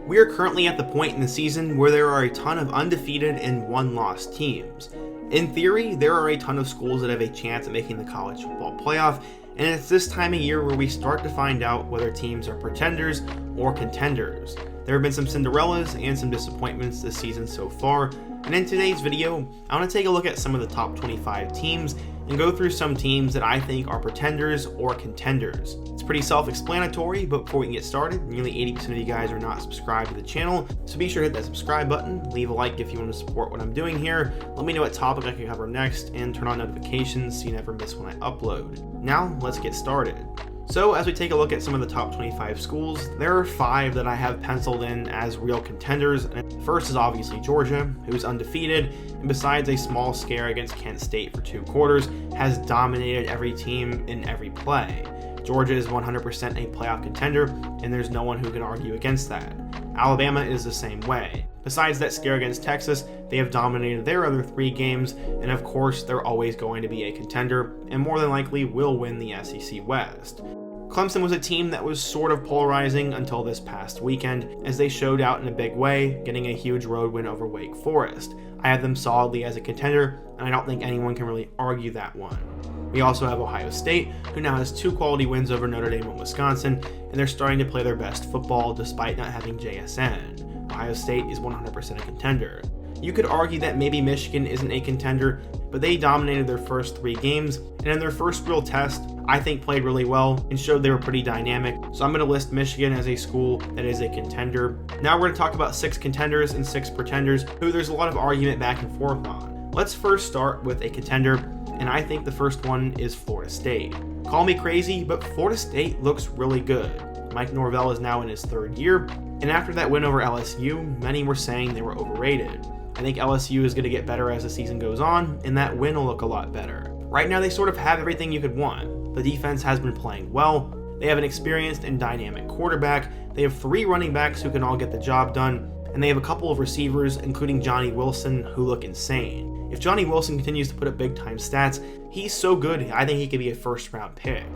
We are currently at the point in the season where there are a ton of undefeated and one-loss teams. In theory, there are a ton of schools that have a chance at making the college football playoff, and it's this time of year where we start to find out whether teams are pretenders or contenders. There have been some Cinderellas and some disappointments this season so far, and in today's video, I want to take a look at some of the top 25 teams and go through some teams that I think are pretenders or contenders. It's pretty self-explanatory, but before we can get started, nearly 80% of you guys are not subscribed to the channel, so be sure to hit that subscribe button, leave a like if you want to support what I'm doing here, let me know what topic I can cover next, and turn on notifications so you never miss when I upload. Now, let's get started. So as we take a look at some of the top 25 schools, there are 5 that I have penciled in as real contenders. And first is obviously Georgia, who's undefeated, and besides a small scare against Penn State for 2 quarters, has dominated every team in every play. Georgia is 100% a playoff contender, and there's no one who can argue against that. Alabama is the same way. Besides that scare against Texas, they have dominated their other 3 games, and of course they're always going to be a contender, and more than likely will win the SEC West. Clemson was a team that was sort of polarizing until this past weekend, as they showed out in a big way, getting a huge road win over Wake Forest. I have them solidly as a contender, and I don't think anyone can really argue that one. We also have Ohio State, who now has 2 quality wins over Notre Dame and Wisconsin, and they're starting to play their best football despite not having JSN. Ohio State is 100% a contender. You could argue that maybe Michigan isn't a contender, but they dominated their first 3 games, and in their first real test, I think played really well and showed they were pretty dynamic, so I'm going to list Michigan as a school that is a contender. Now we're going to talk about 6 contenders and 6 pretenders, who there's a lot of argument back and forth on. Let's first start with a contender, and I think the first one is Florida State. Call me crazy, but Florida State looks really good. Mike Norvell is now in his 3rd year, and after that win over LSU, many were saying they were overrated. I think LSU is going to get better as the season goes on, and that win will look a lot better. Right now, they sort of have everything you could want. The defense has been playing well, they have an experienced and dynamic quarterback, they have 3 running backs who can all get the job done, and they have a couple of receivers, including Johnny Wilson, who look insane. If Johnny Wilson continues to put up big-time stats, he's so good, I think he could be a first-round pick.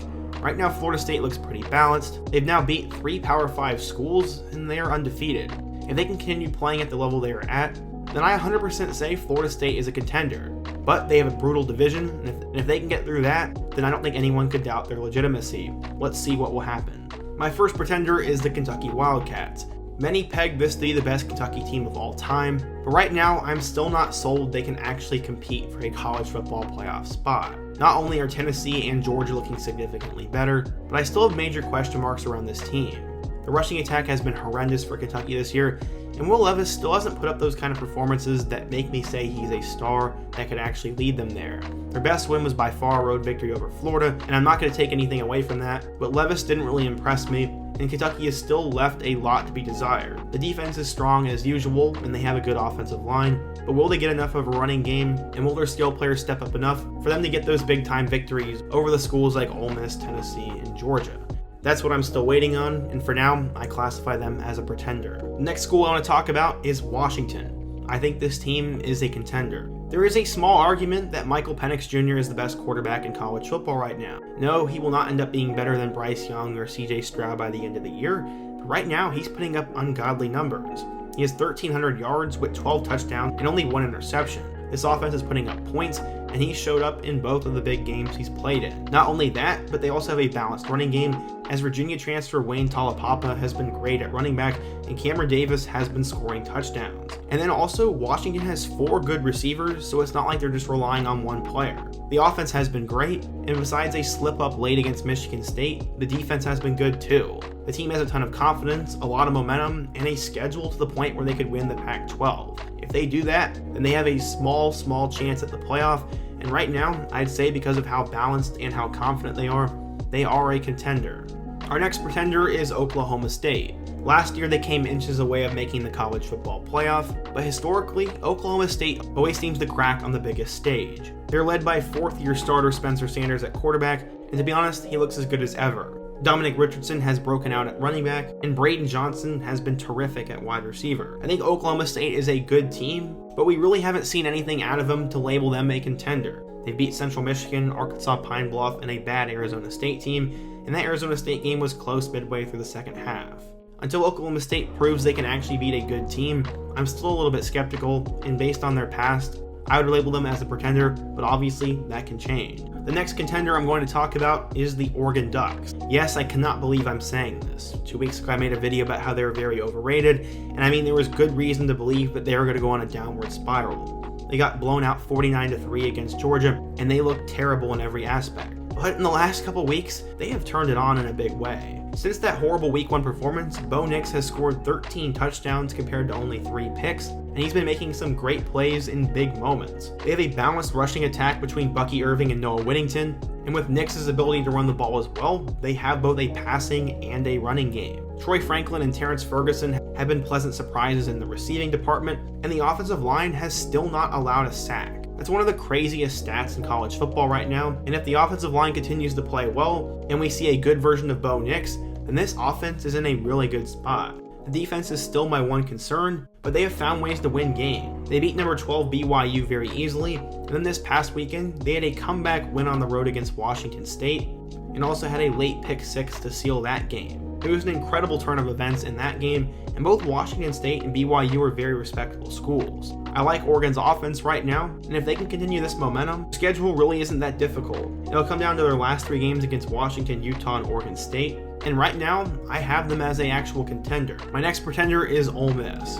Right now, Florida State looks pretty balanced. They've now beat 3 Power 5 schools, and they are undefeated. If they continue playing at the level they are at, then I 100% say Florida State is a contender. But they have a brutal division, and if they can get through that, then I don't think anyone could doubt their legitimacy. Let's see what will happen. My first pretender is the Kentucky Wildcats. Many peg this to be the best Kentucky team of all time, but right now I'm still not sold they can actually compete for a college football playoff spot. Not only are Tennessee and Georgia looking significantly better, but I still have major question marks around this team. The rushing attack has been horrendous for Kentucky this year, and Will Levis still hasn't put up those kind of performances that make me say he's a star that could actually lead them there. Their best win was by far a road victory over Florida, and I'm not going to take anything away from that, but Levis didn't really impress me, and Kentucky has still left a lot to be desired. The defense is strong as usual, and they have a good offensive line, but will they get enough of a running game, and will their skill players step up enough for them to get those big-time victories over the schools like Ole Miss, Tennessee, and Georgia? That's what I'm still waiting on, and for now, I classify them as a pretender. The next school I want to talk about is Washington. I think this team is a contender. There is a small argument that Michael Penix Jr. is the best quarterback in college football right now. No, he will not end up being better than Bryce Young or CJ Stroud by the end of the year, but right now he's putting up ungodly numbers. He has 1,300 yards with 12 touchdowns and only 1 interception. This offense is putting up points, and he showed up in both of the big games he's played in. Not only that, but they also have a balanced running game, as Virginia transfer Wayne Talapapa has been great at running back, and Cameron Davis has been scoring touchdowns. And then also, Washington has 4 good receivers, so it's not like they're just relying on one player. The offense has been great, and besides a slip-up late against Michigan State, the defense has been good too. The team has a ton of confidence, a lot of momentum, and a schedule to the point where they could win the Pac-12. If they do that, then they have a small chance at the playoff, and right now, I'd say because of how balanced and how confident they are a contender. Our next pretender is Oklahoma State. Last year, they came inches away of making the college football playoff, but historically, Oklahoma State always seems to crack on the biggest stage. They're led by 4th-year starter Spencer Sanders at quarterback, and to be honest, he looks as good as ever. Dominic Richardson has broken out at running back, and Braden Johnson has been terrific at wide receiver. I think Oklahoma State is a good team, but we really haven't seen anything out of them to label them a contender. They beat Central Michigan, Arkansas Pine Bluff, and a bad Arizona State team, and that Arizona State game was close midway through the second half. Until Oklahoma State proves they can actually beat a good team, I'm still a little bit skeptical, and based on their past, I would label them as a pretender, but obviously that can change. The next contender I'm going to talk about is the Oregon Ducks. Yes, I cannot believe I'm saying this. 2 weeks ago I made a video about how they were very overrated, and I mean there was good reason to believe that they were going to go on a downward spiral. They got blown out 49-3 against Georgia, and they looked terrible in every aspect. But in the last couple weeks, they have turned it on in a big way. Since that horrible Week 1 performance, Bo Nix has scored 13 touchdowns compared to only 3 picks, and he's been making some great plays in big moments. They have a balanced rushing attack between Bucky Irving and Noah Whittington, and with Nix's ability to run the ball as well, they have both a passing and a running game. Troy Franklin and Terrence Ferguson have been pleasant surprises in the receiving department, and the offensive line has still not allowed a sack. That's one of the craziest stats in college football right now, and if the offensive line continues to play well, and we see a good version of Bo Nix, then this offense is in a really good spot. The defense is still my one concern, but they have found ways to win games. They beat number 12 BYU very easily, and then this past weekend, they had a comeback win on the road against Washington State, and also had a late pick 6 to seal that game. It was an incredible turn of events in that game, and both Washington State and BYU are very respectable schools. I like Oregon's offense right now, and if they can continue this momentum, the schedule really isn't that difficult. It'll come down to their last 3 games against Washington, Utah, and Oregon State, and right now, I have them as an actual contender. My next pretender is Ole Miss.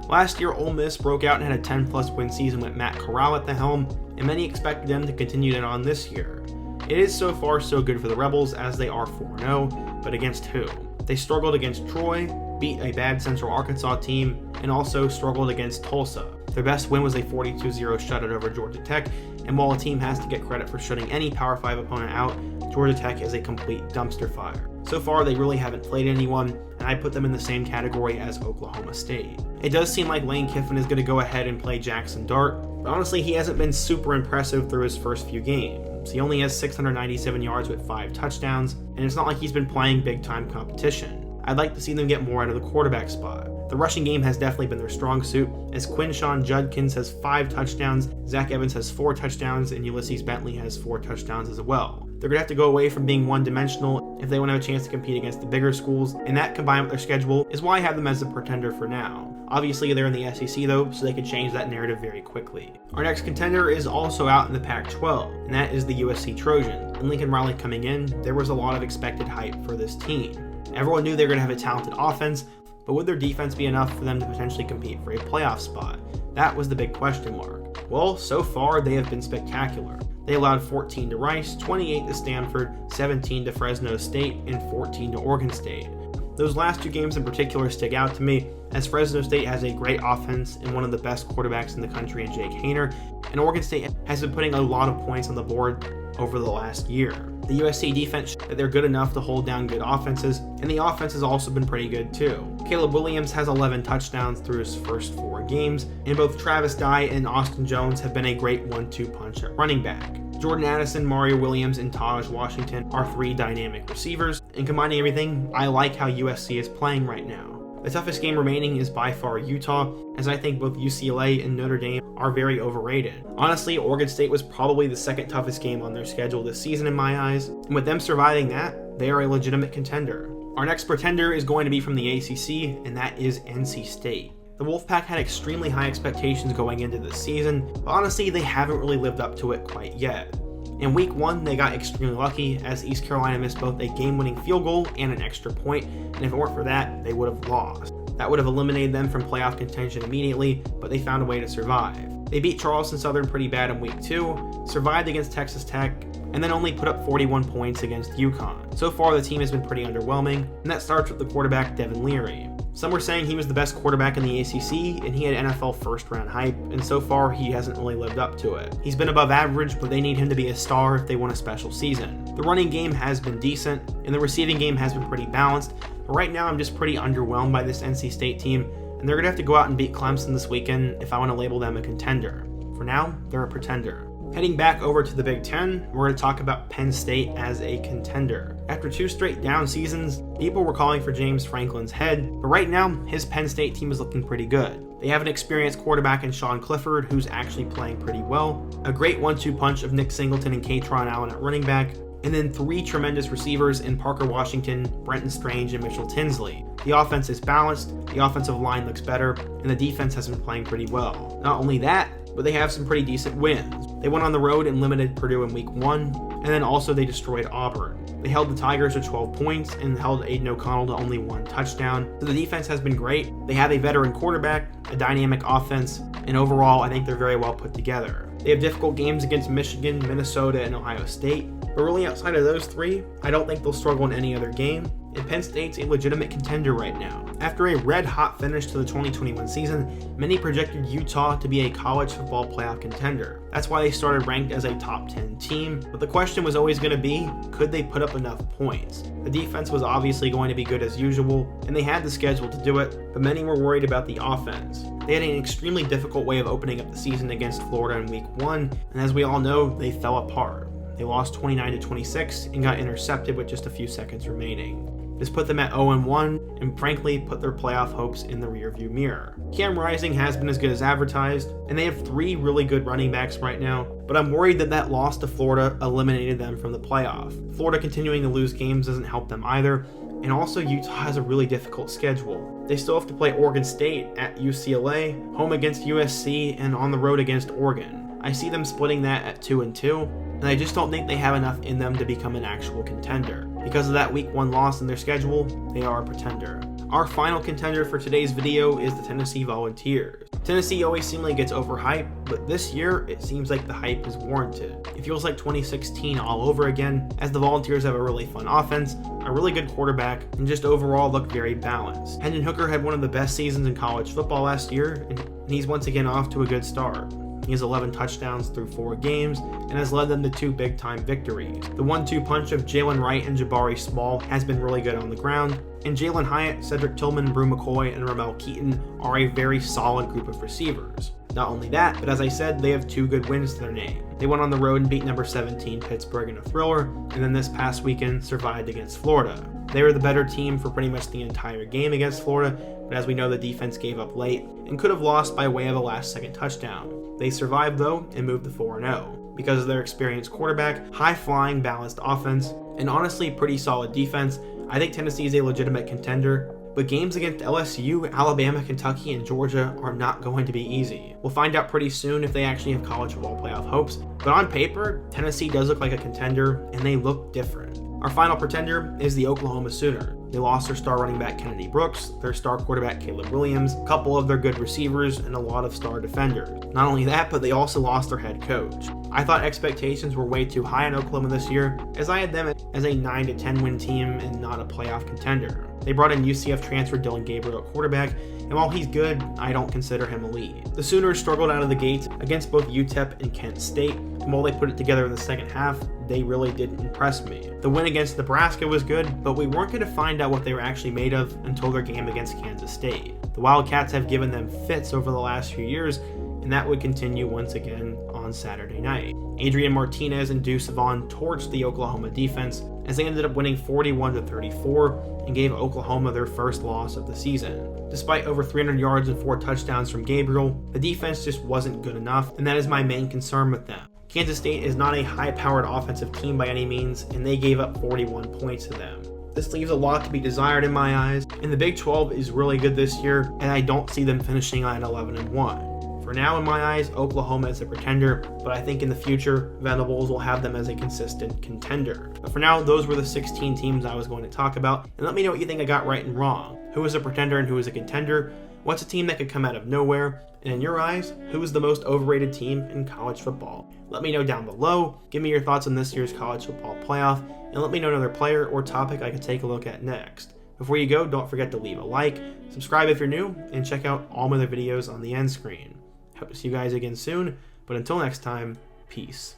Last year, Ole Miss broke out and had a 10-plus win season with Matt Corral at the helm, and many expected them to continue that on this year. It is so far so good for the Rebels as they are 4-0, but against who? They struggled against Troy, beat a bad Central Arkansas team, and also struggled against Tulsa. Their best win was a 42-0 shutout over Georgia Tech, and while a team has to get credit for shutting any Power 5 opponent out, Georgia Tech is a complete dumpster fire. So far, they really haven't played anyone, and I put them in the same category as Oklahoma State. It does seem like Lane Kiffin is going to go ahead and play Jackson Dart, but honestly, he hasn't been super impressive through his first few games. He only has 697 yards with 5 touchdowns, and it's not like he's been playing big-time competition. I'd like to see them get more out of the quarterback spot. The rushing game has definitely been their strong suit, as Quinshawn Judkins has 5 touchdowns, Zach Evans has 4 touchdowns, and Ulysses Bentley has 4 touchdowns as well. They're going to have to go away from being one-dimensional if they want to have a chance to compete against the bigger schools, and that combined with their schedule is why I have them as a pretender for now. Obviously, they're in the SEC though, so they can change that narrative very quickly. Our next contender is also out in the Pac-12, and that is the USC Trojans. And Lincoln Riley coming in, there was a lot of expected hype for this team. Everyone knew they were going to have a talented offense, but would their defense be enough for them to potentially compete for a playoff spot? That was the big question mark. Well, so far they have been spectacular. They allowed 14 to Rice, 28 to Stanford, 17 to Fresno State, and 14 to Oregon State. Those last 2 games in particular stick out to me, as Fresno State has a great offense and one of the best quarterbacks in the country in Jake Haener, and Oregon State has been putting a lot of points on the board over the last year. The USC defense, they're good enough to hold down good offenses, and the offense has also been pretty good too. Caleb Williams has 11 touchdowns through his first 4 games, and both Travis Dye and Austin Jones have been a great 1-2 punch at running back. Jordan Addison, Mario Williams, and Taj Washington are 3 dynamic receivers, and combining everything, I like how USC is playing right now. The toughest game remaining is by far Utah, as I think both UCLA and Notre Dame are very overrated. Honestly, Oregon State was probably the second toughest game on their schedule this season in my eyes, and with them surviving that, they are a legitimate contender. Our next pretender is going to be from the ACC, and that is NC State. The Wolfpack had extremely high expectations going into this season, but honestly, they haven't really lived up to it quite yet. In week 1, they got extremely lucky as East Carolina missed both a game-winning field goal and an extra point, and if it weren't for that, they would have lost. That would have eliminated them from playoff contention immediately, but they found a way to survive. They beat Charleston Southern pretty bad in week 2, survived against Texas Tech, and then only put up 41 points against UConn. So far, the team has been pretty underwhelming, and that starts with the quarterback Devin Leary. Some were saying he was the best quarterback in the ACC, and he had NFL first-round hype, and so far he hasn't really lived up to it. He's been above average, but they need him to be a star if they want a special season. The running game has been decent, and the receiving game has been pretty balanced, but right now I'm just pretty underwhelmed by this NC State team, and they're going to have to go out and beat Clemson this weekend if I want to label them a contender. For now, they're a pretender. Heading back over to the Big Ten, we're going to talk about Penn State as a contender. After 2 straight down seasons, people were calling for James Franklin's head, but right now, his Penn State team is looking pretty good. They have an experienced quarterback in Sean Clifford, who's actually playing pretty well, a great 1-2 punch of Nick Singleton and Katron Allen at running back, and then 3 tremendous receivers in Parker Washington, Brenton Strange, and Mitchell Tinsley. The offense is balanced, the offensive line looks better, and the defense has been playing pretty well. Not only that, but they have some pretty decent wins. They went on the road and limited Purdue in week 1, and then also they destroyed Auburn. They held the Tigers to 12 points and held Aiden O'Connell to only 1 touchdown. So the defense has been great. They have a veteran quarterback, a dynamic offense, and overall I think they're very well put together. They have difficult games against Michigan, Minnesota, and Ohio State, but really outside of those 3, I don't think they'll struggle in any other game, and Penn State's a legitimate contender right now. After a red-hot finish to the 2021 season, many projected Utah to be a college football playoff contender. That's why they started ranked as a top 10 team, but the question was always going to be, could they put up enough points? The defense was obviously going to be good as usual, and they had the schedule to do it, but many were worried about the offense. They had an extremely difficult way of opening up the season against Florida in week 1, and as we all know, they fell apart. They lost 29-26 and got intercepted with just a few seconds remaining. This put them at 0-1 and frankly put their playoff hopes in the rearview mirror. Cam Rising has been as good as advertised, and they have 3 really good running backs right now, but I'm worried that loss to Florida eliminated them from the playoff. Florida continuing to lose games doesn't help them either, and also Utah has a really difficult schedule. They still have to play Oregon State, at UCLA, home against USC, and on the road against Oregon. I see them splitting that at 2-2, and I just don't think they have enough in them to become an actual contender. Because of that week 1 loss in their schedule, they are a pretender. Our final contender for today's video is the Tennessee Volunteers. Tennessee always seemingly gets overhyped, but this year it seems like the hype is warranted. It feels like 2016 all over again, as the Volunteers have a really fun offense, a really good quarterback, and just overall look very balanced. Hendon Hooker had one of the best seasons in college football last year, and he's once again off to a good start. He has 11 touchdowns through 4 games and has led them to 2 big-time victories. The 1-2 punch of Jalen Wright and Jabari Small has been really good on the ground, and Jalen Hyatt, Cedric Tillman, Brew McCoy, and Ramel Keaton are a very solid group of receivers. Not only that, but as I said, they have 2 good wins to their name. They went on the road and beat number 17 Pittsburgh in a thriller, and then this past weekend survived against Florida. They were the better team for pretty much the entire game against Florida, but as we know, the defense gave up late and could have lost by way of a last-second touchdown. They survived though and moved to 4-0 because of their experienced quarterback, high-flying, balanced offense, and honestly pretty solid defense. I think Tennessee is a legitimate contender, but games against LSU, Alabama, Kentucky, and Georgia are not going to be easy. We'll find out pretty soon if they actually have college football playoff hopes, but on paper, Tennessee does look like a contender, and they look different. Our final pretender is the Oklahoma Sooner. They lost their star running back Kennedy Brooks, their star quarterback Caleb Williams, a couple of their good receivers, and a lot of star defenders. Not only that, but they also lost their head coach. I thought expectations were way too high on Oklahoma this year, as I had them as a 9-10 win team and not a playoff contender. They brought in UCF transfer Dylan Gabriel at quarterback, and while he's good, I don't consider him elite. The Sooners struggled out of the gates against both UTEP and Kent State, and while they put it together in the second half, they really didn't impress me. The win against Nebraska was good, but we weren't going to find out what they were actually made of until their game against Kansas State. The Wildcats have given them fits over the last few years, and that would continue once again on Saturday night. Adrian Martinez and Deuce Vaughn torched the Oklahoma defense as they ended up winning 41-34 and gave Oklahoma their first loss of the season. Despite over 300 yards and 4 touchdowns from Gabriel, the defense just wasn't good enough, and that is my main concern with them. Kansas State is not a high-powered offensive team by any means, and they gave up 41 points to them. This leaves a lot to be desired in my eyes, and the Big 12 is really good this year, and I don't see them finishing at 11-1. For now, in my eyes, Oklahoma is a pretender, but I think in the future, Venables will have them as a consistent contender. But for now, those were the 16 teams I was going to talk about, and let me know what you think I got right and wrong. Who is a pretender and who is a contender? What's a team that could come out of nowhere? And in your eyes, who is the most overrated team in college football? Let me know down below. Give me your thoughts on this year's college football playoff, and let me know another player or topic I could take a look at next. Before you go, don't forget to leave a like, subscribe if you're new, and check out all my other videos on the end screen. Hope to see you guys again soon, but until next time, peace.